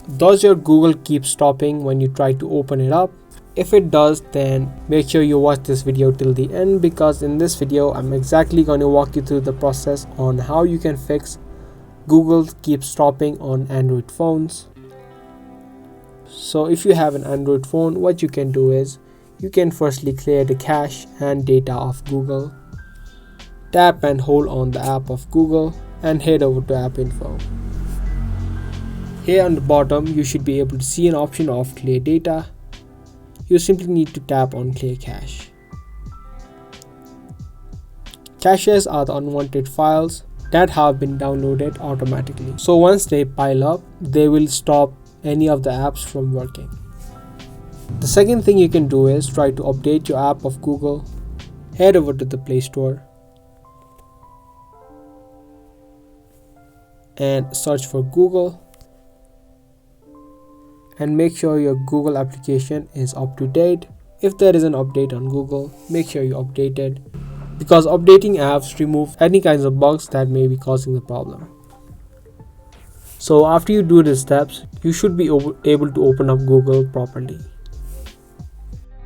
Does your Google keep stopping when you try to open it up? If it does, then make sure you watch this video till the end, because in this video I'm exactly going to walk you through the process on how you can fix Google keep stopping on Android phones. So if you have an Android phone, what you can do is you can firstly clear the cache and data of Google. Tap and hold on the app of Google and head over to App Info. Here on the bottom you should be able to see an option of clear data. You simply need to tap on clear cache. Caches are the unwanted files that have been downloaded automatically. So once they pile up, they will stop any of the apps from working. The second thing you can do is try to update your app of Google. Head over to the Play Store and search for Google, and make sure your Google application is up to date. If there is an update on Google, make sure you update it, because updating apps remove any kinds of bugs that may be causing the problem. So after you do these steps, you should be able to open up Google properly.